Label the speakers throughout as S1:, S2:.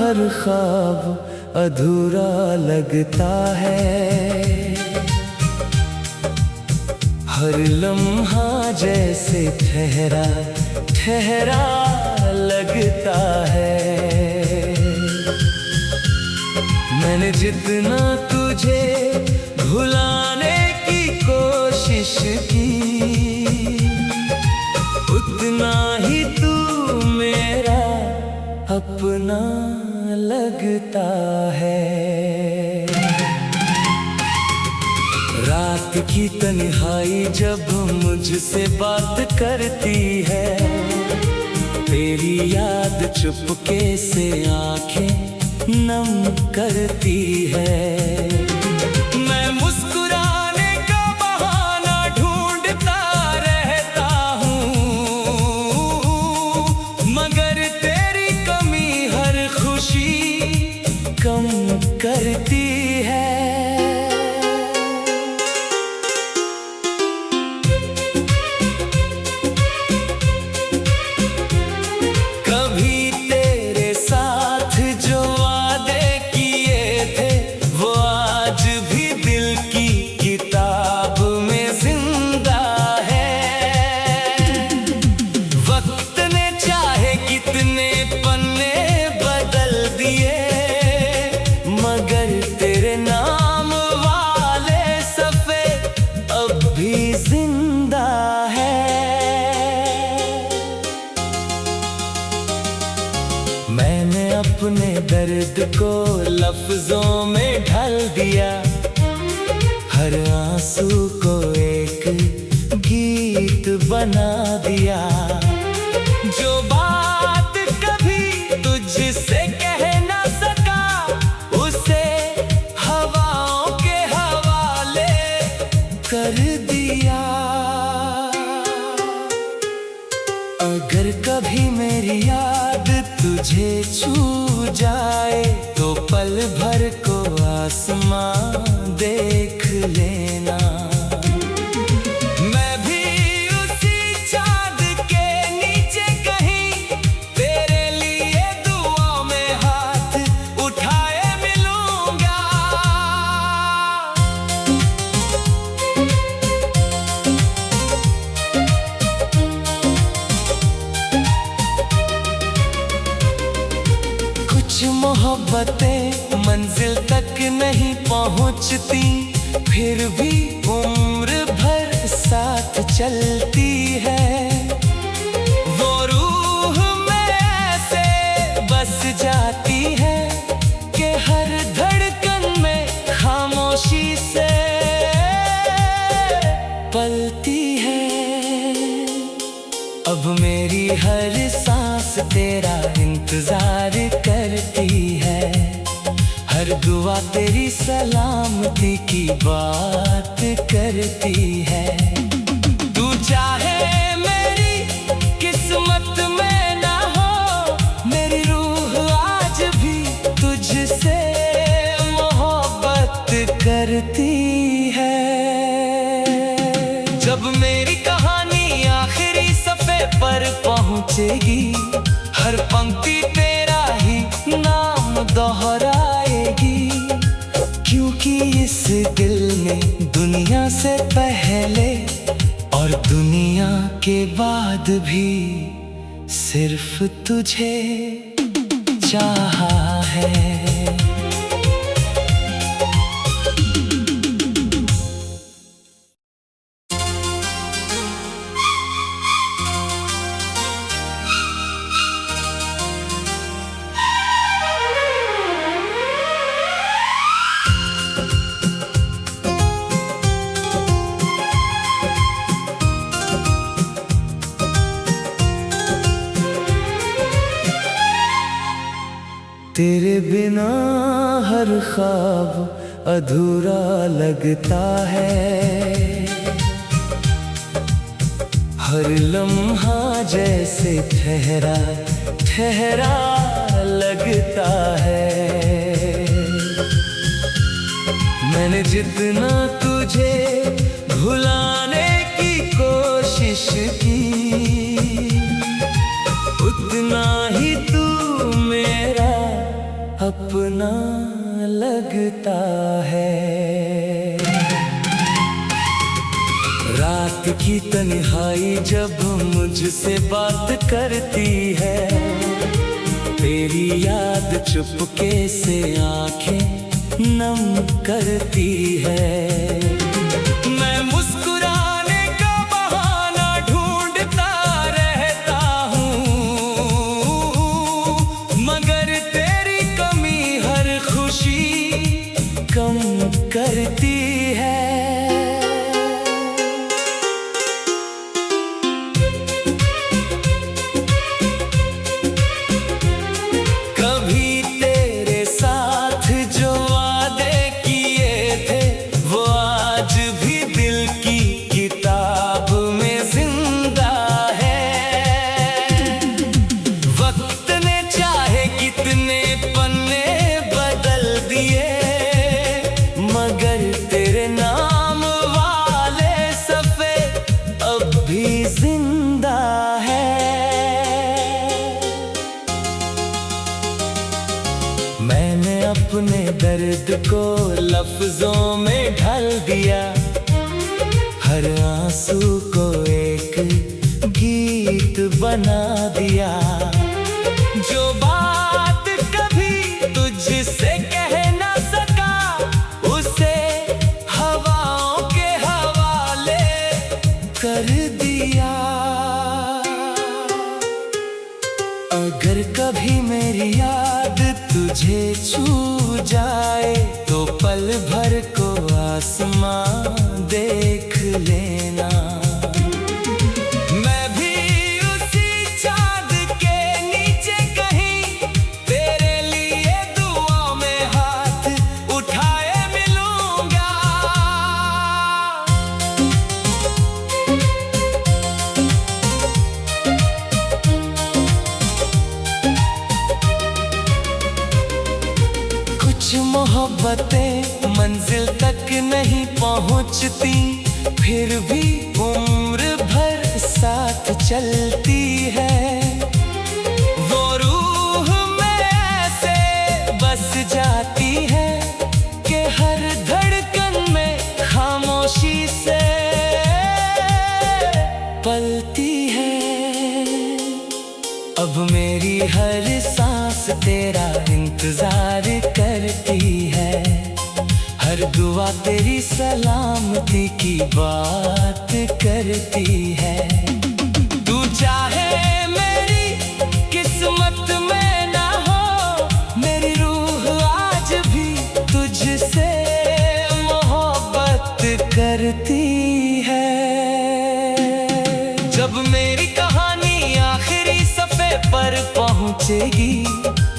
S1: हर ख्वाब अधूरा लगता है। हर लम्हा जैसे ठहरा ठहरा लगता है। मैंने जितना तुझे भुलाने की कोशिश की, उतना ही तू मेरा अपना लगता है। रात की तन्हाई जब मुझसे बात करती है, तेरी याद चुपके से आंखें नम करती है। मैं मुस्कुराने का बहाना ढूंढता रहता हूँ, मगर तेरी कमी हर खुशी कम करती है। मैंने अपने दर्द को लफ्जों में ढल दिया, हर आंसू को एक गीत बना दिया। जो बात कभी तुझसे कह ना सका, उसे हवाओं के हवाले कर दिया। अगर कभी मेरी याद तुझे छू जाए, तो पल भर को आसमां देख लेना। मैं भी उसी चाँद के नीचे कहीं तेरे लिए दुआ में हाथ उठाए मिलूंगा। कुछ मोहब्बतें मंजिल तक नहीं पहुंचती, फिर भी उम्र भर साथ चलती है। वो रूह में ऐसे बस जाती है कि हर धड़कन में खामोशी से पलती है। अब मेरी हर सांस तेरा इंतजार करती है, हर दुआ तेरी सलामती की बात करती है। तू चाहे मेरी किस्मत में ना हो, मेरी रूह आज भी तुझसे मोहब्बत करती है। जब मेरी कहानी आखिरी सफ़े पर पहुंचेगी, हर पंक्ति तेरा ही नाम दोहराएगी। क्योंकि इस दिल में दुनिया से पहले और दुनिया के बाद भी सिर्फ तुझे चाहा है। तेरे बिना हर ख्वाब अधूरा लगता है। हर लम्हा जैसे ठहरा ठहरा लगता है। मैंने जितना तुझे भुलाने की कोशिश की, उतना ही तू मेरा अपना लगता है। रात की तन्हाई जब मुझसे बात करती है, तेरी याद चुपके से आंखें नम करती है। मैं मुस्कुराने का बहाना ढूंढता रहता हूँ, मगर तेरी कमी हर खुशी कम करती है। मैंने अपने दर्द को लफ्जों में ढाल दिया, हर आंसू को एक गीत बना दिया। जो बात कभी तुझसे कह ना सका, उसे हवाओं के हवाले कर दिया। अगर कभी मेरी याद तुझे छू जाए, तो पल भर को आसमां देख लेना। मैं भी उसी चाँद के नीचे कहीं तेरे लिए दुआ में हाथ उठाए मिलूंगा। कुछ मोहब्बतें मंजिल तक नहीं पहुंचती, फिर भी उम्र भर साथ चलती है। वो रूह में ऐसे बस जाती है कि हर धड़कन में खामोशी से पलती है। अब मेरी हर सांस तेरा इंतजार करती है, हर दुआ तेरी सलामती की बात करती है। तू चाहे मेरी किस्मत में ना हो, मेरी रूह आज भी तुझसे मोहब्बत करती है। जब मेरी कहानी आखिरी सफ़े पर पहुंचेगी,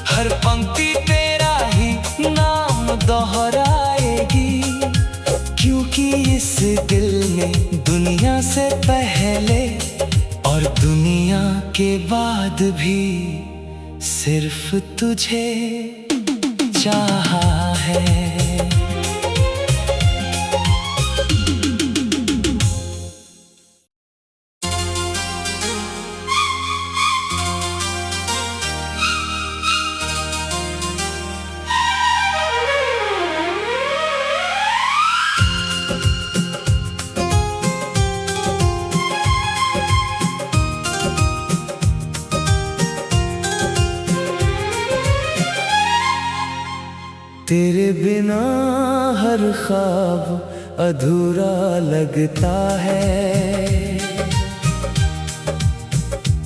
S1: हर पंक्ति तेरा ही नाम दोहराएगी, क्योंकि इस दिल में दुनिया से पहले और दुनिया के बाद भी सिर्फ तुझे चाहा है। तेरे बिना हर ख्वाब अधूरा लगता है,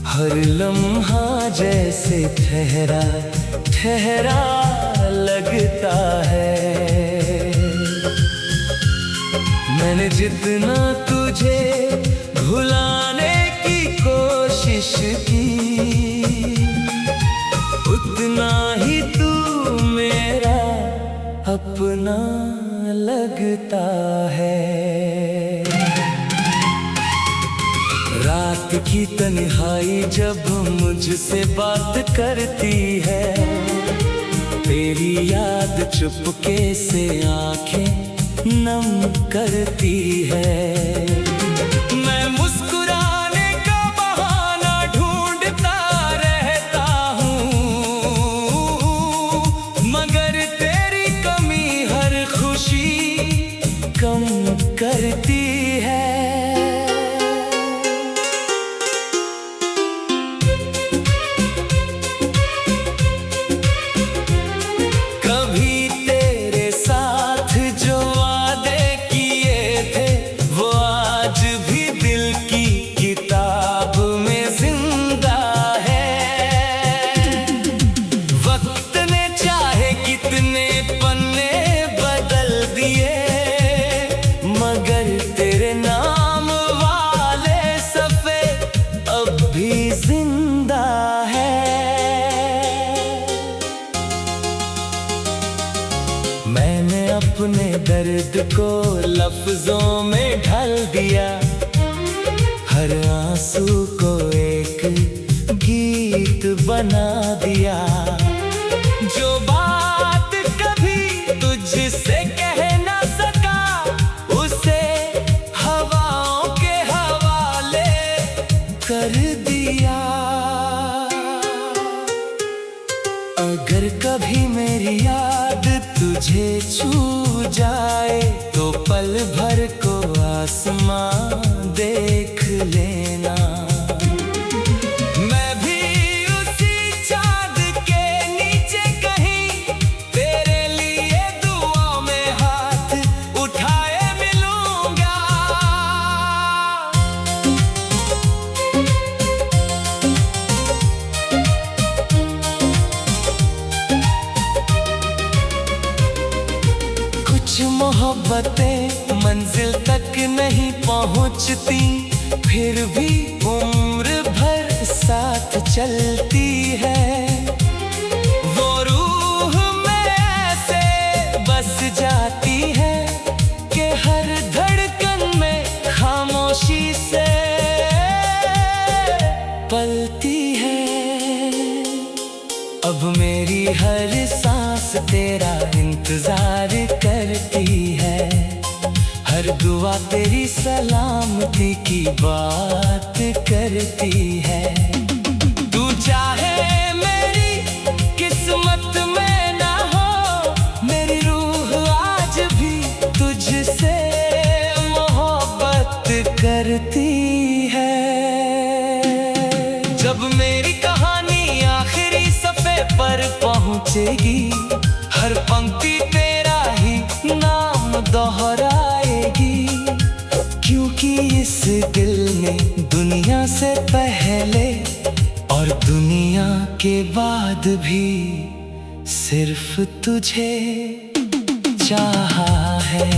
S1: हर लम्हा जैसे ठहरा ठहरा लगता है। मैंने जितना तुझे भुलाने की कोशिश की, उतना ही तू मेरा अपना लगता है। रात की तन्हाई जब मुझसे बात करती है, तेरी याद चुपके से आंखें नम करती है। मैं मुस्कुराने का बहाना ढूंढता रहता हूँ, को लफ्जों में ढल दिया, हर आंसू को एक गीत बना दिया। जो बात कभी तुझसे कह ना सका, उसे हवाओं के हवाले कर दिया। अगर कभी मेरी याद तुझे छू जाए, तो पल भर को आसमां देख लेना। मैं भी उसी चाँद के नीचे कहीं तेरे लिए दुआ में हाथ उठाए मिलूंगा। कुछ मोहब्बतें मंजिल तक नहीं पहुंचती, फिर भी उम्र भर साथ चलती है। वो रूह में ऐसे बस जाती है कि हर धड़कन में खामोशी से पलती है। अब मेरी हर सांस तेरा इंतजार करती है, हर दुआ तेरी सलामती की बात करती है। तू चाहे मेरी किस्मत में ना हो, मेरी रूह आज भी तुझसे मोहब्बत करती है। जब मेरी कहानी आखिरी सफ़े पर पहुंचेगी, हर पंक्ति तेरा ही नाम दोहराएगी। क्योंकि इस दिल ने दुनिया से पहले और दुनिया के बाद भी सिर्फ तुझे चाहा है।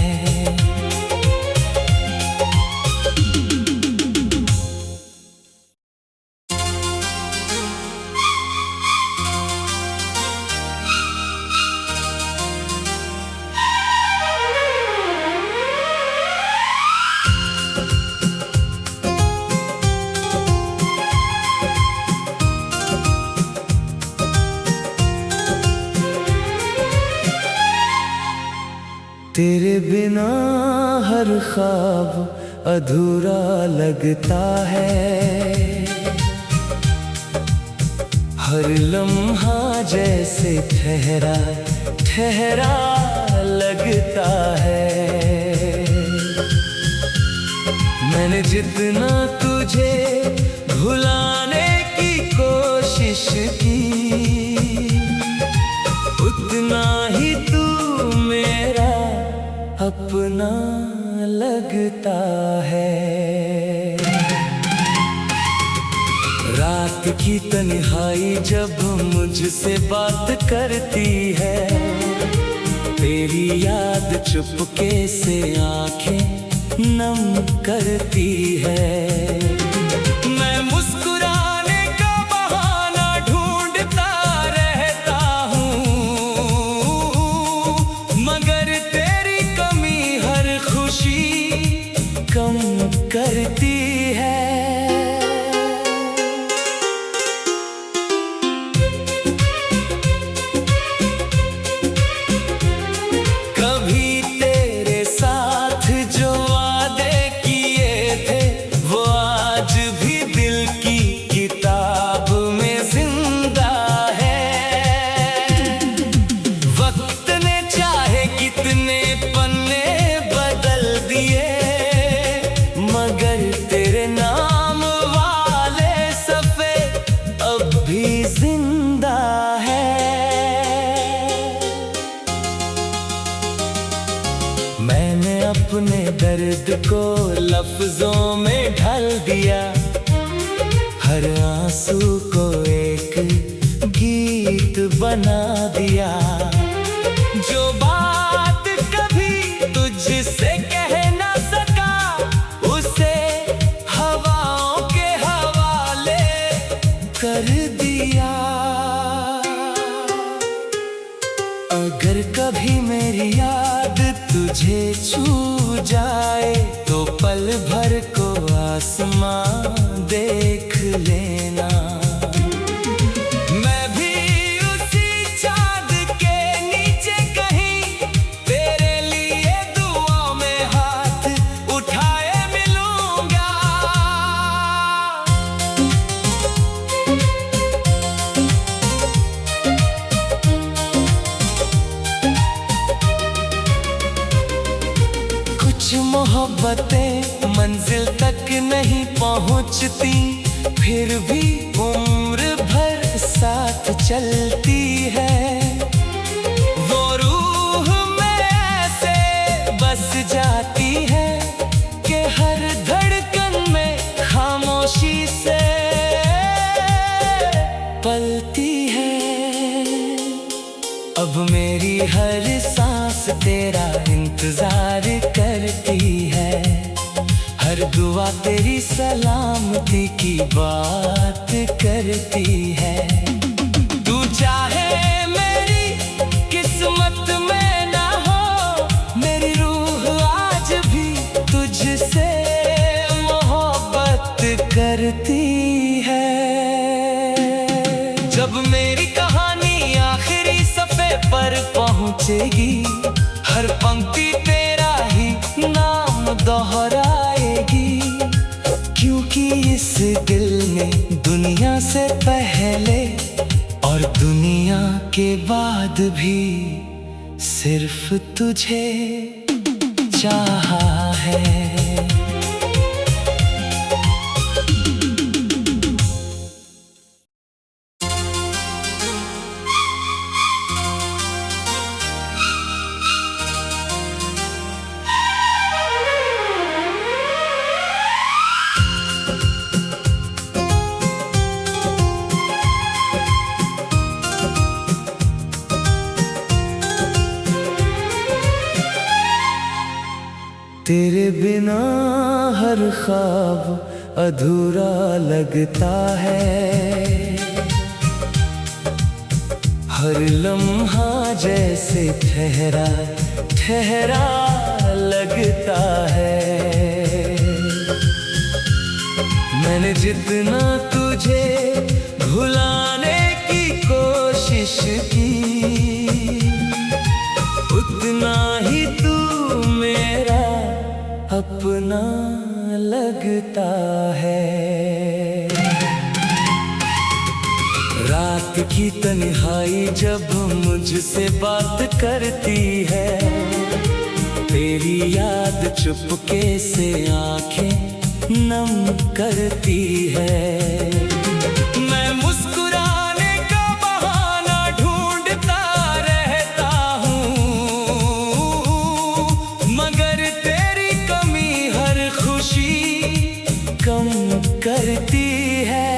S1: तेरे बिना हर ख्वाब अधूरा लगता है, हर लम्हा जैसे ठहरा ठहरा लगता है। मैंने जितना तुझे भुलाने की कोशिश की, उतना ही तू मेरा अपना लगता है। रात की तन्हाई जब मुझसे बात करती है, तेरी याद चुपके से आंखें नम करती है। मैं मुस्कुराने का बहाना ढूंढता रहता हूँ, मगर तेरी कमी हर खुशी कम करती है। कभी तेरे साथ जो वादे किए थे, वो आज भी दिल की किताब में जिंदा है। वक्त ने चाहे कितने पन्ने बदल दिए, मगर तेरे नाम वाले सफ़े अब भी जिंदा है। मैंने अपने दर्द को लफ्जों में ढल दिया, हर आंसू को एक गीत बना दिया। जो बात कभी तुझसे कह ना सका, उसे हवाओं के हवाले कर दिया। अगर कभी मेरी याद तुझे छू जाए तो पल भर को आसमां देख लेना। मैं भी उसी चाँद के नीचे कहीं तेरे लिए दुआ में हाथ उठाए मिलूंगा। कुछ मोहब्बतें मंजिल तक नहीं पहुंचती, फिर भी उम्र भर साथ चलती है। वो रूह में ऐसे बस जाती है कि हर धड़कन में खामोशी से पलती है। अब मेरी हर सांस तेरा इंतजार करती है, हर दुआ तेरी सलामती की बात करती है। तू चाहे मेरी किस्मत में ना हो, मेरी रूह आज भी तुझसे मोहब्बत करती है। जब मेरी कहानी आखिरी सफ़े पर पहुंचेगी, हर पंक्ति तेरा ही नाम दोहराएगी। क्योंकि इस दिल ने दुनिया से पहले और दुनिया के बाद भी सिर्फ तुझे चाहा है। तेरे बिना हर ख्वाब अधूरा लगता है, हर लम्हा जैसे ठहरा ठहरा लगता है। मैंने जितना तुझे भुलाने की कोशिश की, उतना ही तू मेरा अपना लगता है। रात की तन्हाई जब मुझसे बात करती है, तेरी याद चुपके से आंखें नम करती है। मैं मुस्कुराने का बहाना ढूंढता रहता हूँ, मगर तेरी कमी हर खुशी कम करती है।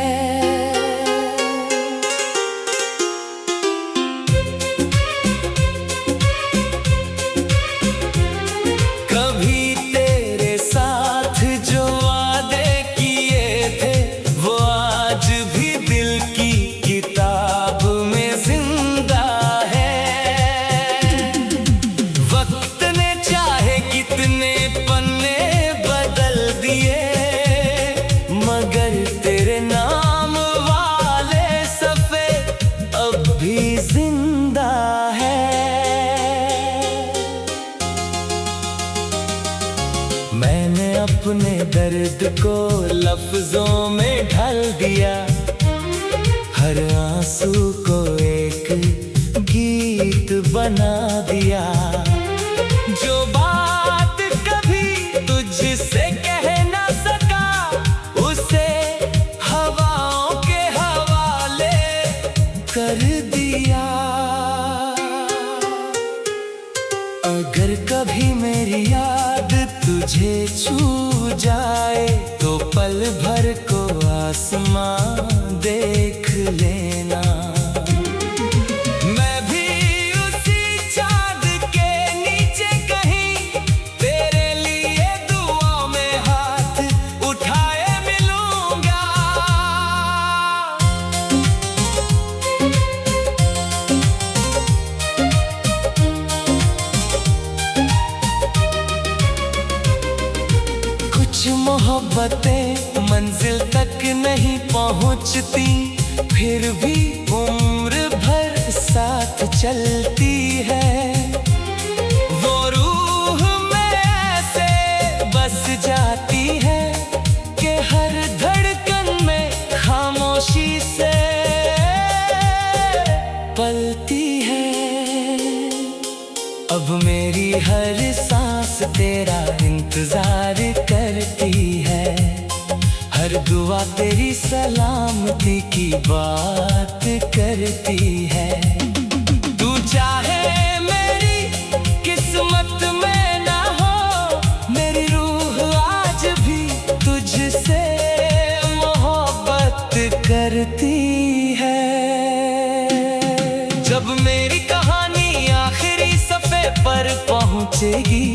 S1: मैंने अपने दर्द को लफ्जों में ढाल दिया, हर आंसू को एक गीत बना दिया। जो बात कभी तुझसे कह ना सका, उसे हवाओं के हवाले कर दिया। अगर कभी मेरी याद तुझे छू जाए तो पल भर को आसमां देख लेना। मैं भी उसी चाँद के नीचे कहीं तेरे लिए दुआ में हाथ उठाए मिलूंगा। कुछ मोहब्बतें मंजिल तक नहीं पहुंचती, फिर भी उम्र भर साथ चलती है। वो रूह में ऐसे बस जाती है कि हर धड़कन में खामोशी से पलती है। अब मेरी हर सांस तेरा इंतजार करती है, हर दुआ तेरी सलामती की बात करती है। तू चाहे मेरी किस्मत में ना हो, मेरी रूह आज भी तुझसे मोहब्बत करती है। जब मेरी कहानी आखिरी सफ़े पर पहुंचेगी,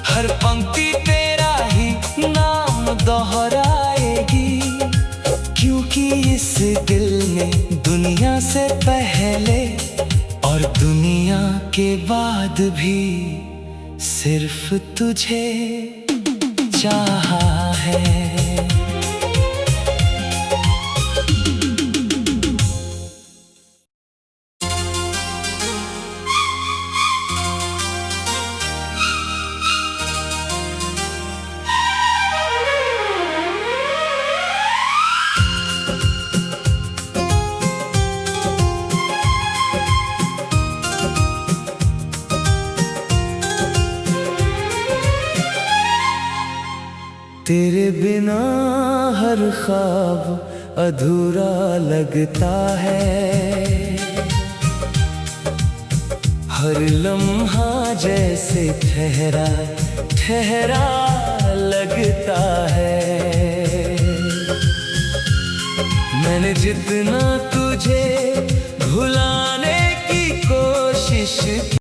S1: हर पंक्ति तेरा ही नाम दोहराएगी, क्योंकि इस दिल ने दुनिया से पहले और दुनिया के बाद भी सिर्फ तुझे चाहा है। तेरे बिना हर ख्वाब अधूरा लगता है, हर लम्हा जैसे ठहरा ठहरा लगता है। मैंने जितना तुझे भुलाने की कोशिश